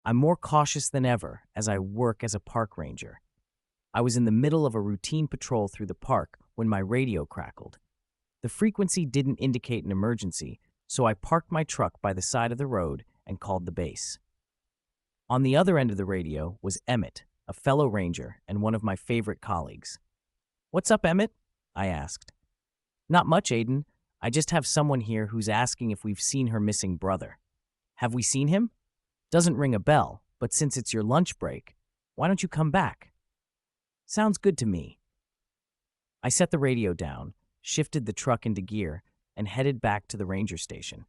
I'm more cautious than ever as I work as a park ranger. I was in the middle of a routine patrol through the park when my radio crackled. The frequency didn't indicate an emergency, so I parked my truck by the side of the road and called the base. On the other end of the radio was Emmett, a fellow ranger and one of my favorite colleagues. "What's up, Emmett?" I asked. "Not much, Aiden. I just have someone here who's asking if we've seen her missing brother." "Have we seen him?" "Doesn't ring a bell, but since it's your lunch break, why don't you come back?" "Sounds good to me." I set the radio down, shifted the truck into gear, and headed back to the ranger station.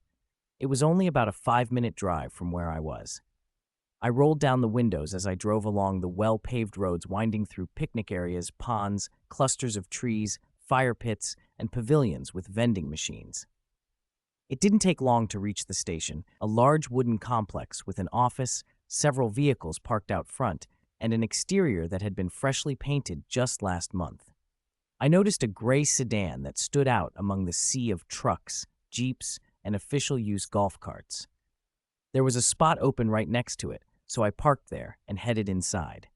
It was only about a 5-minute drive from where I was. I rolled down the windows as I drove along the well-paved roads winding through picnic areas, ponds, clusters of trees, fire pits, and pavilions with vending machines. It didn't take long to reach the station, a large wooden complex with an office, several vehicles parked out front, and an exterior that had been freshly painted just last month. I noticed a gray sedan that stood out among the sea of trucks, jeeps, and official-use golf carts. There was a spot open right next to it, so I parked there and headed inside.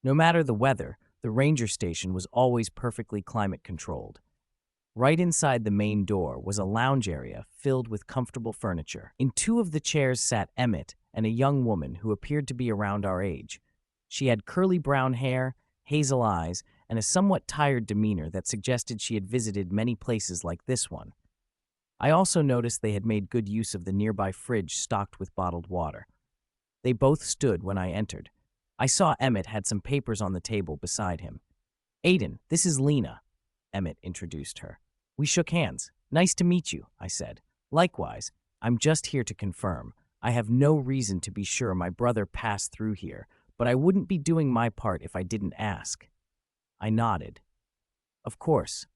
No matter the weather, the ranger station was always perfectly climate-controlled. Right inside the main door was a lounge area filled with comfortable furniture. In 2 of the chairs sat Emmett and a young woman who appeared to be around our age. She had curly brown hair, hazel eyes, and a somewhat tired demeanor that suggested she had visited many places like this one. I also noticed they had made good use of the nearby fridge stocked with bottled water. They both stood when I entered. I saw Emmett had some papers on the table beside him. "Aiden, this is Lena," Emmett introduced her. We shook hands. "Nice to meet you," I said. "Likewise, I'm just here to confirm. I have no reason to be sure my brother passed through here, but I wouldn't be doing my part if I didn't ask." I nodded. "Of course.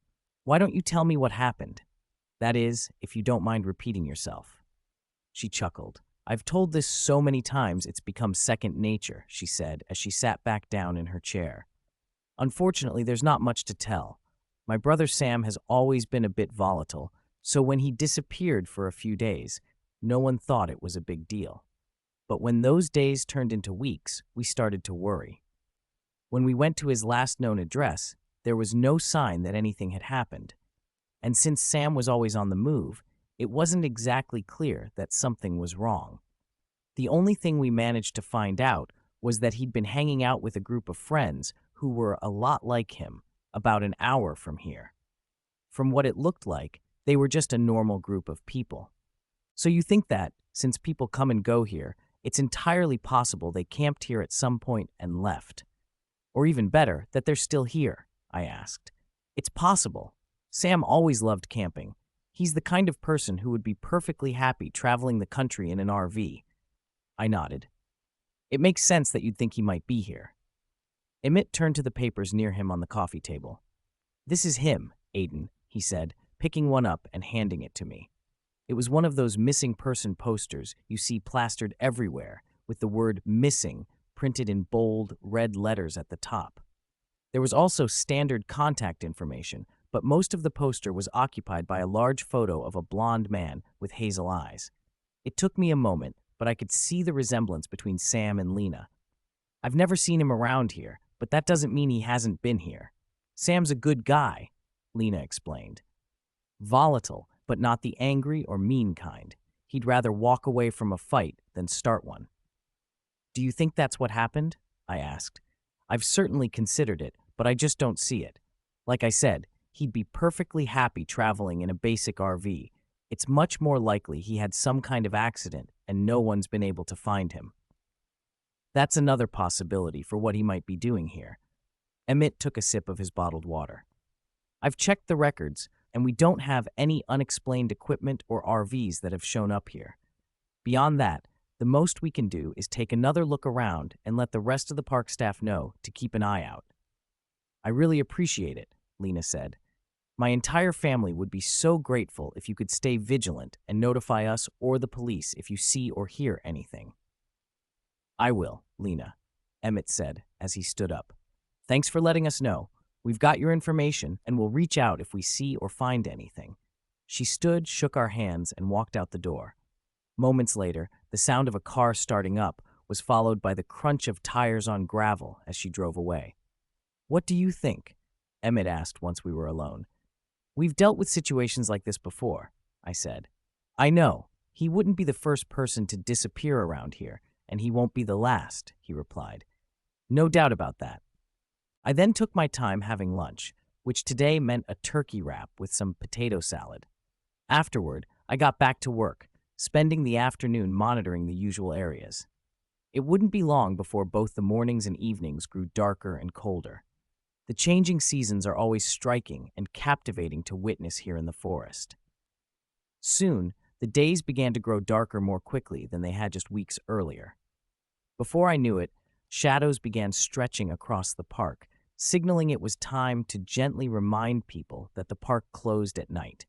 Why don't you tell me what happened? That is, if you don't mind repeating yourself." She chuckled. "I've told this so many times it's become second nature," she said as she sat back down in her chair. "Unfortunately, there's not much to tell. My brother Sam has always been a bit volatile, so when he disappeared for a few days, no one thought it was a big deal. But when those days turned into weeks, we started to worry. When we went to his last known address, there was no sign that anything had happened. And since Sam was always on the move, it wasn't exactly clear that something was wrong. The only thing we managed to find out was that he'd been hanging out with a group of friends who were a lot like him, about an hour from here. From what it looked like, they were just a normal group of people. So you think that, since people come and go here, it's entirely possible they camped here at some point and left. Or even better, that they're still here, I asked. It's possible. Sam always loved camping. He's the kind of person who would be perfectly happy traveling the country in an RV. I nodded. It makes sense that you'd think he might be here. Emmett turned to the papers near him on the coffee table. "This is him, Aiden," he said, picking one up and handing it to me. It was one of those missing person posters you see plastered everywhere, with the word "missing" printed in bold, red letters at the top. There was also standard contact information, but most of the poster was occupied by a large photo of a blond man with hazel eyes. It took me a moment, but I could see the resemblance between Sam and Lena. "I've never seen him around here, but that doesn't mean he hasn't been here. Sam's a good guy," Lena explained. "Volatile, but not the angry or mean kind. He'd rather walk away from a fight than start one." "Do you think that's what happened?" I asked. "I've certainly considered it, but I just don't see it. Like I said, he'd be perfectly happy traveling in a basic RV. It's much more likely he had some kind of accident and no one's been able to find him." "That's another possibility for what he might be doing here." Emmett took a sip of his bottled water. "I've checked the records, and we don't have any unexplained equipment or RVs that have shown up here. Beyond that, the most we can do is take another look around and let the rest of the park staff know to keep an eye out." "I really appreciate it," Lena said. "My entire family would be so grateful if you could stay vigilant and notify us or the police if you see or hear anything." "I will, Lena," Emmett said as he stood up. "Thanks for letting us know. We've got your information and we'll reach out if we see or find anything." She stood, shook our hands, and walked out the door. Moments later, the sound of a car starting up was followed by the crunch of tires on gravel as she drove away. "What do you think?" Emmett asked once we were alone. "We've dealt with situations like this before," I said. "I know. He wouldn't be the first person to disappear around here, and he won't be the last," he replied. "No doubt about that." I then took my time having lunch, which today meant a turkey wrap with some potato salad. Afterward, I got back to work, spending the afternoon monitoring the usual areas. It wouldn't be long before both the mornings and evenings grew darker and colder. The changing seasons are always striking and captivating to witness here in the forest. Soon, the days began to grow darker more quickly than they had just weeks earlier. Before I knew it, shadows began stretching across the park, signaling it was time to gently remind people that the park closed at night.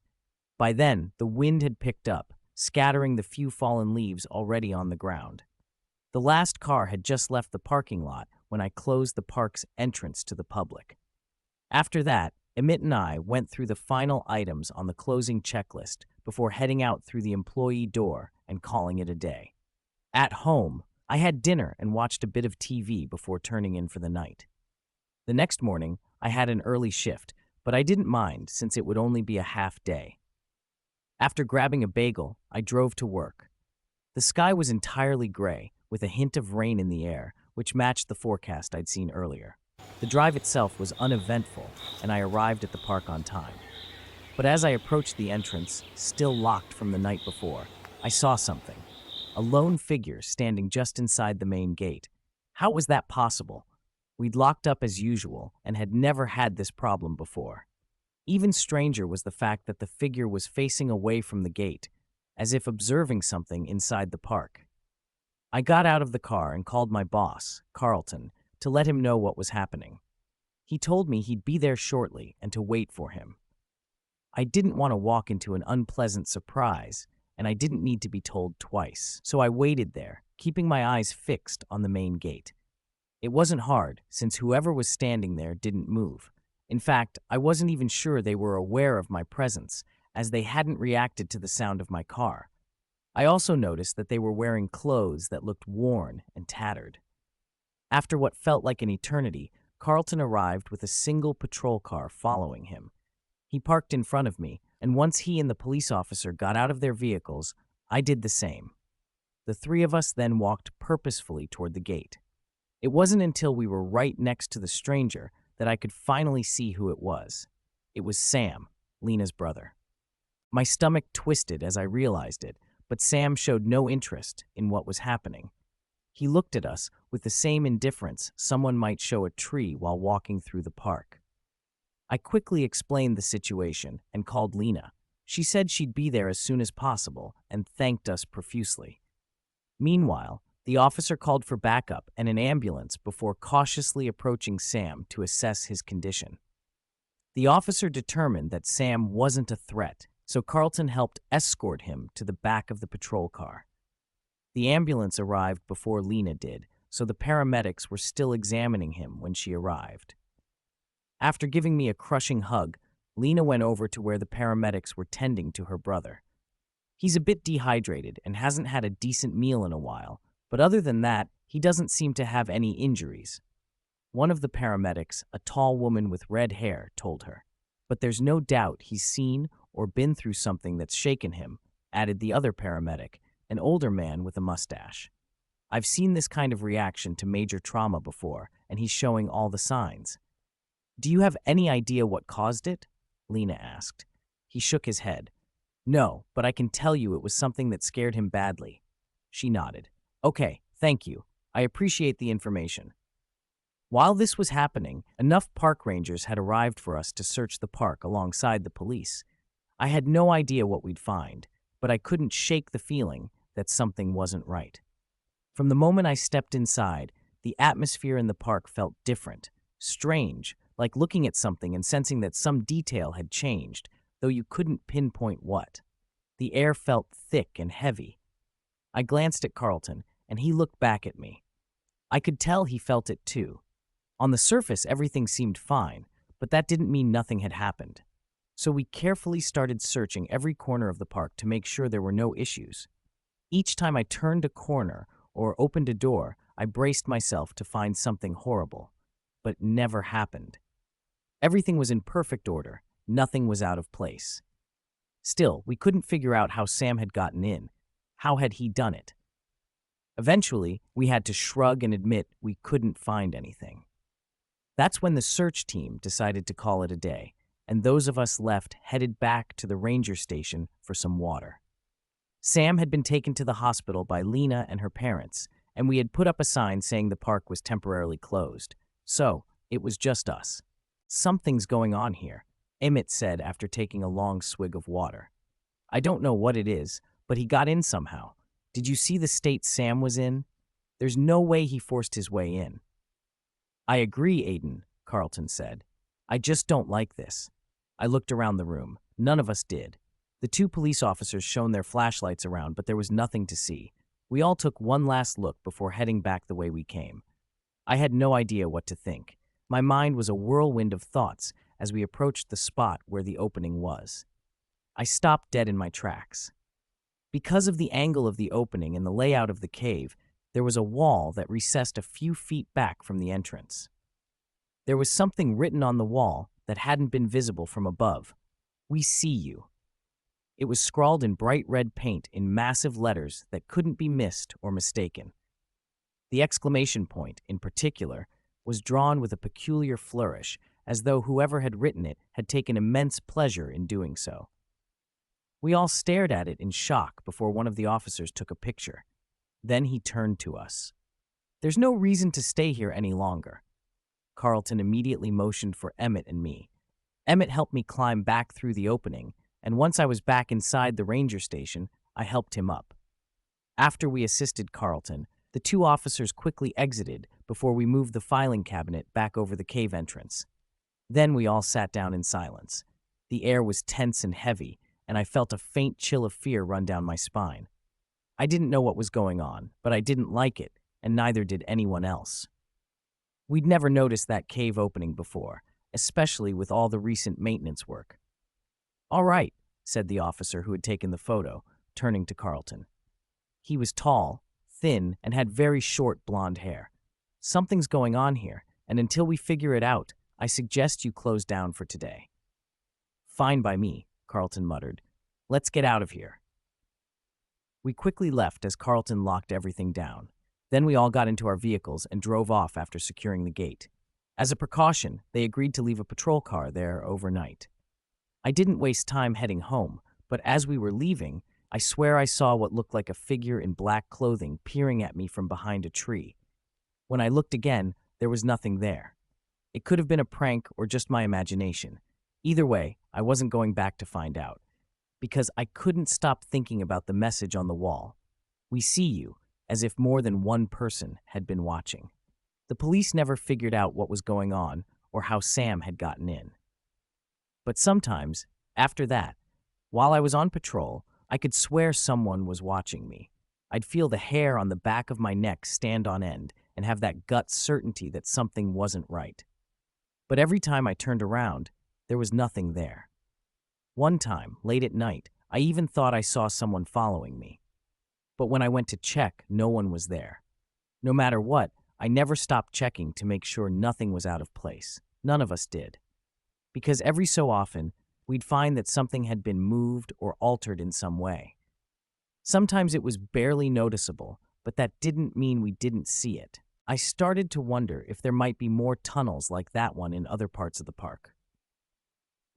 By then, the wind had picked up, scattering the few fallen leaves already on the ground. The last car had just left the parking lot when I closed the park's entrance to the public. After that, Emmett and I went through the final items on the closing checklist before heading out through the employee door and calling it a day. At home, I had dinner and watched a bit of TV before turning in for the night. The next morning, I had an early shift, but I didn't mind since it would only be a half day. After grabbing a bagel, I drove to work. The sky was entirely gray, with a hint of rain in the air, which matched the forecast I'd seen earlier. The drive itself was uneventful, and I arrived at the park on time. But as I approached the entrance, still locked from the night before, I saw something. A lone figure standing just inside the main gate. How was that possible? We'd locked up as usual and had never had this problem before. Even stranger was the fact that the figure was facing away from the gate, as if observing something inside the park. I got out of the car and called my boss, Carlton, to let him know what was happening. He told me he'd be there shortly and to wait for him. I didn't want to walk into an unpleasant surprise, and I didn't need to be told twice, so I waited there, keeping my eyes fixed on the main gate. It wasn't hard, since whoever was standing there didn't move. In fact, I wasn't even sure they were aware of my presence, as they hadn't reacted to the sound of my car. I also noticed that they were wearing clothes that looked worn and tattered. After what felt like an eternity, Carlton arrived with a single patrol car following him. He parked in front of me, and once he and the police officer got out of their vehicles, I did the same. The three of us then walked purposefully toward the gate. It wasn't until we were right next to the stranger that I could finally see who it was. It was Sam, Lena's brother. My stomach twisted as I realized it, but Sam showed no interest in what was happening. He looked at us with the same indifference someone might show a tree while walking through the park. I quickly explained the situation and called Lena. She said she'd be there as soon as possible and thanked us profusely. Meanwhile, the officer called for backup and an ambulance before cautiously approaching Sam to assess his condition. The officer determined that Sam wasn't a threat, so Carlton helped escort him to the back of the patrol car. The ambulance arrived before Lena did, so the paramedics were still examining him when she arrived. After giving me a crushing hug, Lena went over to where the paramedics were tending to her brother. He's a bit dehydrated and hasn't had a decent meal in a while, but other than that, he doesn't seem to have any injuries. One of the paramedics, a tall woman with red hair, told her. But there's no doubt he's seen or been through something that's shaken him, added the other paramedic, an older man with a mustache. I've seen this kind of reaction to major trauma before, and he's showing all the signs. Do you have any idea what caused it? Lena asked. He shook his head. No, but I can tell you it was something that scared him badly. She nodded. Okay, thank you. I appreciate the information. While this was happening, enough park rangers had arrived for us to search the park alongside the police. I had no idea what we'd find, but I couldn't shake the feeling that something wasn't right. From the moment I stepped inside, the atmosphere in the park felt different, strange, like looking at something and sensing that some detail had changed, though you couldn't pinpoint what. The air felt thick and heavy. I glanced at Carlton, and he looked back at me. I could tell he felt it too. On the surface, everything seemed fine, but that didn't mean nothing had happened. So we carefully started searching every corner of the park to make sure there were no issues. Each time I turned a corner or opened a door, I braced myself to find something horrible. But it never happened. Everything was in perfect order. Nothing was out of place. Still, we couldn't figure out how Sam had gotten in. How had he done it? Eventually, we had to shrug and admit we couldn't find anything. That's when the search team decided to call it a day, and those of us left headed back to the ranger station for some water. Sam had been taken to the hospital by Lena and her parents, and we had put up a sign saying the park was temporarily closed. So, it was just us. Something's going on here, Emmett said after taking a long swig of water. I don't know what it is, but he got in somehow. Did you see the state Sam was in? There's no way he forced his way in. I agree, Aiden, Carlton said. I just don't like this. I looked around the room. None of us did. The two police officers shone their flashlights around, but there was nothing to see. We all took one last look before heading back the way we came. I had no idea what to think. My mind was a whirlwind of thoughts as we approached the spot where the opening was. I stopped dead in my tracks. Because of the angle of the opening and the layout of the cave, there was a wall that recessed a few feet back from the entrance. There was something written on the wall that hadn't been visible from above. We see you. It was scrawled in bright red paint in massive letters that couldn't be missed or mistaken. The exclamation point, in particular, was drawn with a peculiar flourish, as though whoever had written it had taken immense pleasure in doing so. We all stared at it in shock before one of the officers took a picture. Then he turned to us. There's no reason to stay here any longer. Carlton immediately motioned for Emmett and me. Emmett helped me climb back through the opening, and once I was back inside the ranger station, I helped him up. After we assisted Carlton, the two officers quickly exited before we moved the filing cabinet back over the cave entrance. Then we all sat down in silence. The air was tense and heavy, and I felt a faint chill of fear run down my spine. I didn't know what was going on, but I didn't like it, and neither did anyone else. We'd never noticed that cave opening before, especially with all the recent maintenance work. All right, said the officer who had taken the photo, turning to Carlton. He was tall, thin, and had very short blonde hair. Something's going on here, and until we figure it out, I suggest you close down for today. Fine by me, Carlton muttered. Let's get out of here. We quickly left as Carlton locked everything down. Then we all got into our vehicles and drove off after securing the gate. As a precaution, they agreed to leave a patrol car there overnight. I didn't waste time heading home, but as we were leaving, I swear I saw what looked like a figure in black clothing peering at me from behind a tree. When I looked again, there was nothing there. It could have been a prank or just my imagination. Either way, I wasn't going back to find out, because I couldn't stop thinking about the message on the wall. We see you, as if more than one person had been watching. The police never figured out what was going on or how Sam had gotten in. But sometimes, after that, while I was on patrol, I could swear someone was watching me. I'd feel the hair on the back of my neck stand on end and have that gut certainty that something wasn't right. But every time I turned around, there was nothing there. One time, late at night, I even thought I saw someone following me. But when I went to check, no one was there. No matter what, I never stopped checking to make sure nothing was out of place. None of us did. Because every so often, we'd find that something had been moved or altered in some way. Sometimes it was barely noticeable, but that didn't mean we didn't see it. I started to wonder if there might be more tunnels like that one in other parts of the park.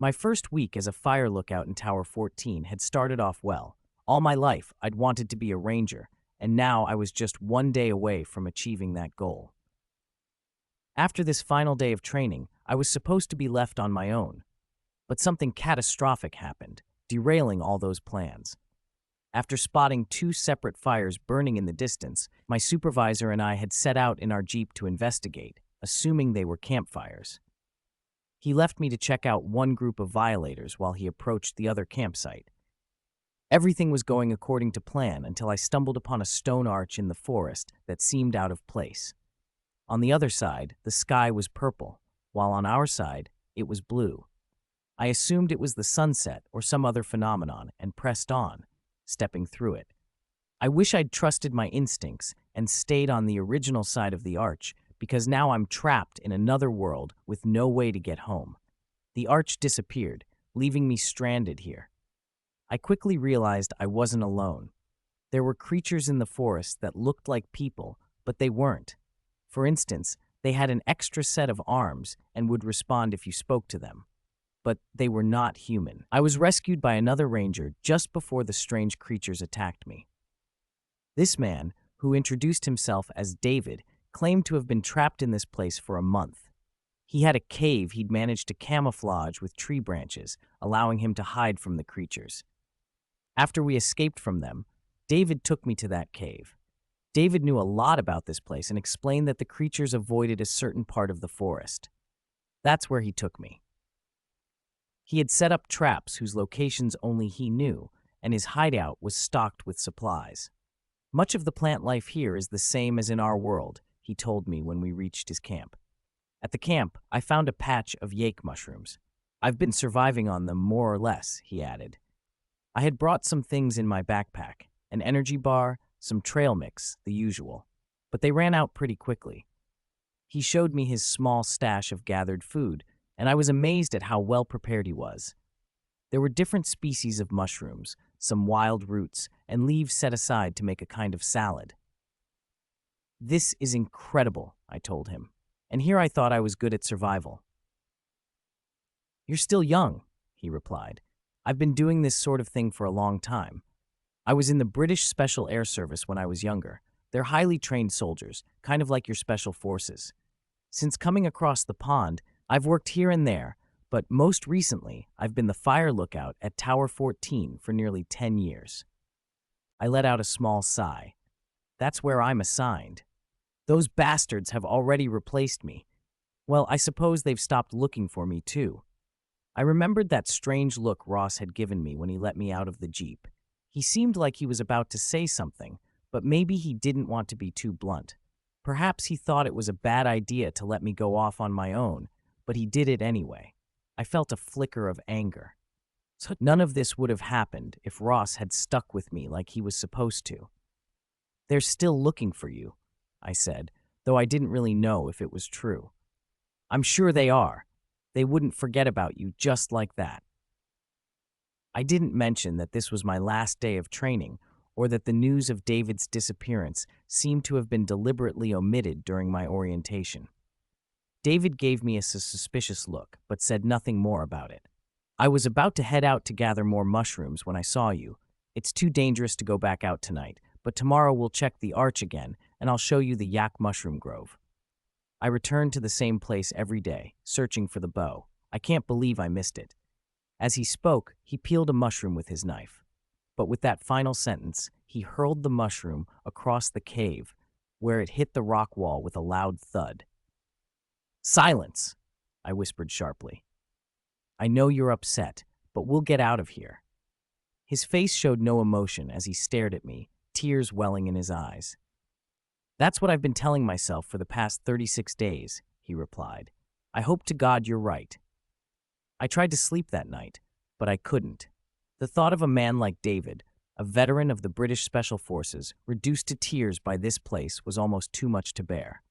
My first week as a fire lookout in Tower 14 had started off well. All my life, I'd wanted to be a ranger, and now I was just one day away from achieving that goal. After this final day of training, I was supposed to be left on my own. But something catastrophic happened, derailing all those plans. After spotting two separate fires burning in the distance, my supervisor and I had set out in our Jeep to investigate, assuming they were campfires. He left me to check out one group of violators while he approached the other campsite. Everything was going according to plan until I stumbled upon a stone arch in the forest that seemed out of place. On the other side, the sky was purple, while on our side, it was blue. I assumed it was the sunset or some other phenomenon and pressed on, stepping through it. I wish I'd trusted my instincts and stayed on the original side of the arch because now I'm trapped in another world with no way to get home. The arch disappeared, leaving me stranded here. I quickly realized I wasn't alone. There were creatures in the forest that looked like people, but they weren't. For instance, they had an extra set of arms and would respond if you spoke to them. But they were not human. I was rescued by another ranger just before the strange creatures attacked me. This man, who introduced himself as David, claimed to have been trapped in this place for a month. He had a cave he'd managed to camouflage with tree branches, allowing him to hide from the creatures. After we escaped from them, David took me to that cave. David knew a lot about this place and explained that the creatures avoided a certain part of the forest. That's where he took me. He had set up traps whose locations only he knew, and his hideout was stocked with supplies. Much of the plant life here is the same as in our world, he told me when we reached his camp. At the camp, I found a patch of yake mushrooms. I've been surviving on them more or less, he added. I had brought some things in my backpack, an energy bar, some trail mix, the usual. But they ran out pretty quickly. He showed me his small stash of gathered food, and I was amazed at how well prepared he was. There were different species of mushrooms, some wild roots, and leaves set aside to make a kind of salad. This is incredible, I told him, and here I thought I was good at survival. You're still young, he replied. I've been doing this sort of thing for a long time. I was in the British Special Air Service when I was younger. They're highly trained soldiers, kind of like your special forces. Since coming across the pond, I've worked here and there, but most recently, I've been the fire lookout at Tower 14 for nearly 10 years. I let out a small sigh. That's where I'm assigned. Those bastards have already replaced me. Well, I suppose they've stopped looking for me, too. I remembered that strange look Ross had given me when he let me out of the Jeep. He seemed like he was about to say something, but maybe he didn't want to be too blunt. Perhaps he thought it was a bad idea to let me go off on my own, but he did it anyway. I felt a flicker of anger. So none of this would have happened if Ross had stuck with me like he was supposed to. They're still looking for you, I said, though I didn't really know if it was true. I'm sure they are. They wouldn't forget about you just like that. I didn't mention that this was my last day of training, or that the news of David's disappearance seemed to have been deliberately omitted during my orientation. David gave me a suspicious look, but said nothing more about it. I was about to head out to gather more mushrooms when I saw you. It's too dangerous to go back out tonight, but tomorrow we'll check the arch again, and I'll show you the yak mushroom grove. I returned to the same place every day, searching for the bow. I can't believe I missed it. As he spoke, he peeled a mushroom with his knife. But with that final sentence, he hurled the mushroom across the cave, where it hit the rock wall with a loud thud. "Silence!" I whispered sharply. "I know you're upset, but we'll get out of here." His face showed no emotion as he stared at me, tears welling in his eyes. "That's what I've been telling myself for the past 36 days, he replied. "I hope to God you're right." I tried to sleep that night, but I couldn't. The thought of a man like David, a veteran of the British Special Forces, reduced to tears by this place was almost too much to bear.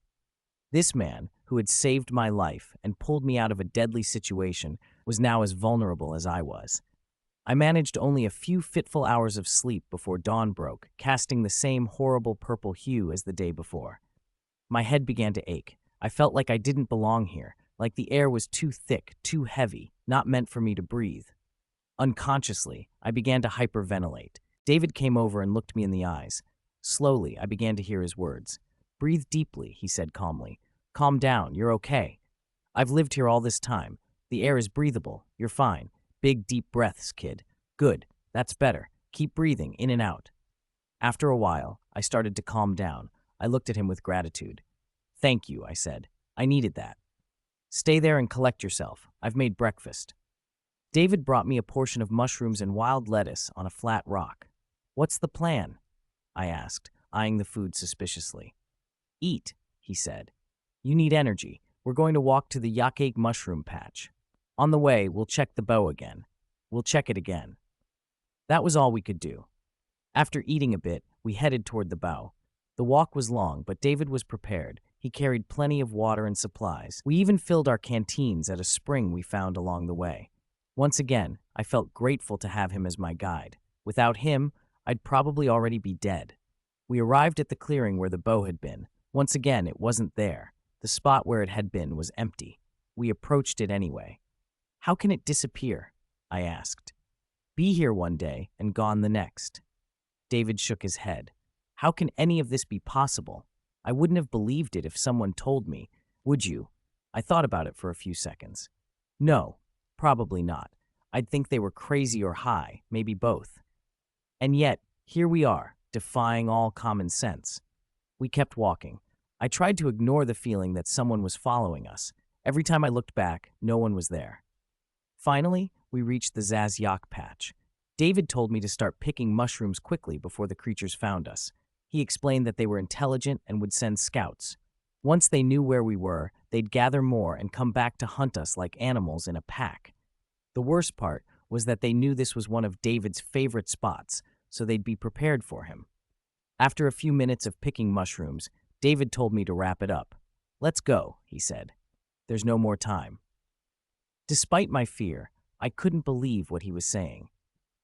This man, who had saved my life and pulled me out of a deadly situation, was now as vulnerable as I was. I managed only a few fitful hours of sleep before dawn broke, casting the same horrible purple hue as the day before. My head began to ache. I felt like I didn't belong here, like the air was too thick, too heavy, not meant for me to breathe. Unconsciously, I began to hyperventilate. David came over and looked me in the eyes. Slowly, I began to hear his words. "Breathe deeply," he said calmly. "Calm down, you're okay. I've lived here all this time. The air is breathable, you're fine. Big, deep breaths, kid. Good, that's better. Keep breathing, in and out." After a while, I started to calm down. I looked at him with gratitude. "Thank you," I said. "I needed that. Stay there and collect yourself. I've made breakfast." David brought me a portion of mushrooms and wild lettuce on a flat rock. "What's the plan?" I asked, eyeing the food suspiciously. "Eat," he said. "You need energy. We're going to walk to the yak mushroom patch. On the way, we'll check the bow again. We'll check it again." That was all we could do. After eating a bit, we headed toward the bow. The walk was long, but David was prepared. He carried plenty of water and supplies. We even filled our canteens at a spring we found along the way. Once again, I felt grateful to have him as my guide. Without him, I'd probably already be dead. We arrived at the clearing where the bow had been. Once again, it wasn't there. The spot where it had been was empty. We approached it anyway. "How can it disappear?" I asked. "Be here one day and gone the next." David shook his head. "How can any of this be possible? I wouldn't have believed it if someone told me. Would you?" I thought about it for a few seconds. "No, probably not. I'd think they were crazy or high, maybe both." And yet, here we are, defying all common sense. We kept walking. I tried to ignore the feeling that someone was following us. Every time I looked back, no one was there. Finally, we reached the Zazyak patch. David told me to start picking mushrooms quickly before the creatures found us. He explained that they were intelligent and would send scouts. Once they knew where we were, they'd gather more and come back to hunt us like animals in a pack. The worst part was that they knew this was one of David's favorite spots, so they'd be prepared for him. After a few minutes of picking mushrooms, David told me to wrap it up. "Let's go," he said. "There's no more time." Despite my fear, I couldn't believe what he was saying.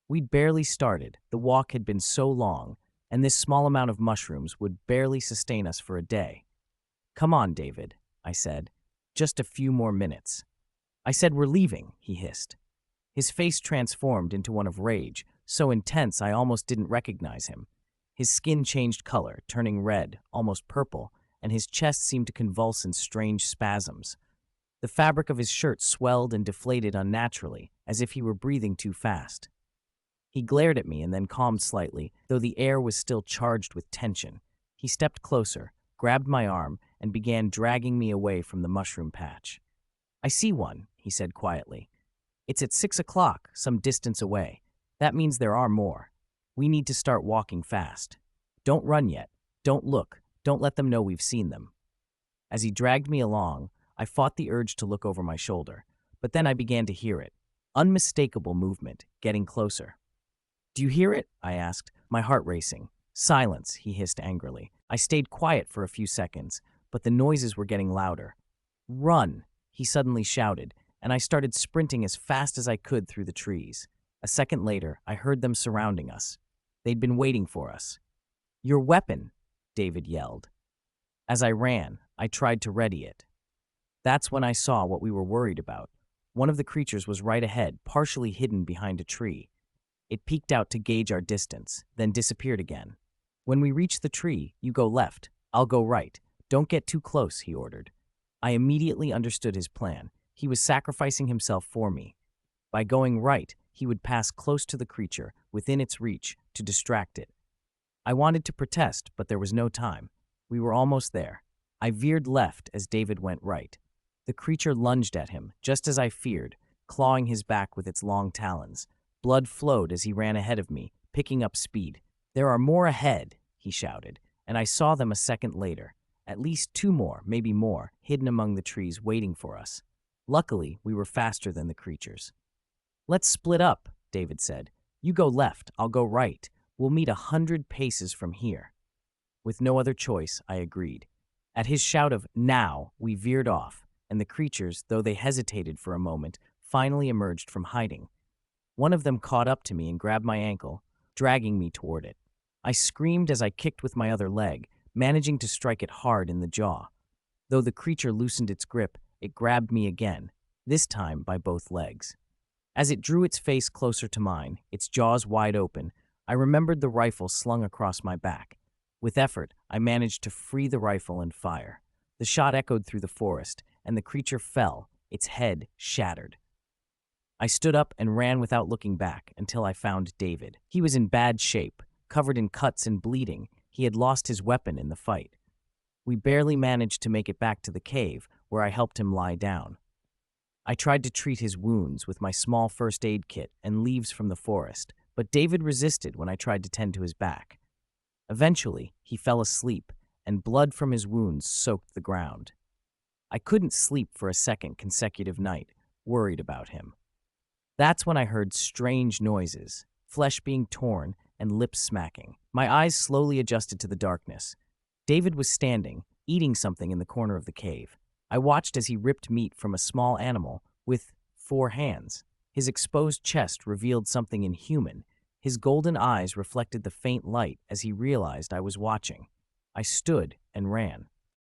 We'd barely started, the walk had been so long, and this small amount of mushrooms would barely sustain us for a day. "Come on, David," I said. "Just a few more minutes." "I said we're leaving," he hissed. His face transformed into one of rage, so intense I almost didn't recognize him. His skin changed color, turning red, almost purple, and his chest seemed to convulse in strange spasms. The fabric of his shirt swelled and deflated unnaturally, as if he were breathing too fast. He glared at me and then calmed slightly, though the air was still charged with tension. He stepped closer, grabbed my arm, and began dragging me away from the mushroom patch. "I see one," he said quietly. "It's at 6 o'clock, some distance away. That means there are more. We need to start walking fast. Don't run yet. Don't look. Don't let them know we've seen them." As he dragged me along, I fought the urge to look over my shoulder, but then I began to hear it. Unmistakable movement, getting closer. "Do you hear it?" I asked, my heart racing. "Silence," he hissed angrily. I stayed quiet for a few seconds, but the noises were getting louder. "Run," he suddenly shouted, and I started sprinting as fast as I could through the trees. A second later, I heard them surrounding us. They'd been waiting for us. "Your weapon," David yelled. As I ran, I tried to ready it. That's when I saw what we were worried about. One of the creatures was right ahead, partially hidden behind a tree. It peeked out to gauge our distance, then disappeared again. "When we reach the tree, you go left. I'll go right. Don't get too close," he ordered. I immediately understood his plan. He was sacrificing himself for me. By going right, he would pass close to the creature, within its reach, to distract it. I wanted to protest, but there was no time. We were almost there. I veered left as David went right. The creature lunged at him, just as I feared, clawing his back with its long talons. Blood flowed as he ran ahead of me, picking up speed. "There are more ahead," he shouted, and I saw them a second later. At least 2 more, maybe more, hidden among the trees waiting for us. Luckily, we were faster than the creatures. "Let's split up," David said. "You go left, I'll go right. We'll meet 100 paces from here." With no other choice, I agreed. At his shout of "now," we veered off, and the creatures, though they hesitated for a moment, finally emerged from hiding. One of them caught up to me and grabbed my ankle, dragging me toward it. I screamed as I kicked with my other leg, managing to strike it hard in the jaw. Though the creature loosened its grip, it grabbed me again, this time by both legs. As it drew its face closer to mine, its jaws wide open, I remembered the rifle slung across my back. With effort, I managed to free the rifle and fire. The shot echoed through the forest, and the creature fell, its head shattered. I stood up and ran without looking back until I found David. He was in bad shape, covered in cuts and bleeding. He had lost his weapon in the fight. We barely managed to make it back to the cave, where I helped him lie down. I tried to treat his wounds with my small first aid kit and leaves from the forest, but David resisted when I tried to tend to his back. Eventually, he fell asleep, and blood from his wounds soaked the ground. I couldn't sleep for a second consecutive night, worried about him. That's when I heard strange noises, flesh being torn and lips smacking. My eyes slowly adjusted to the darkness. David was standing, eating something in the corner of the cave. I watched as he ripped meat from a small animal with 4 hands. His exposed chest revealed something inhuman. His golden eyes reflected the faint light as he realized I was watching. I stood and ran.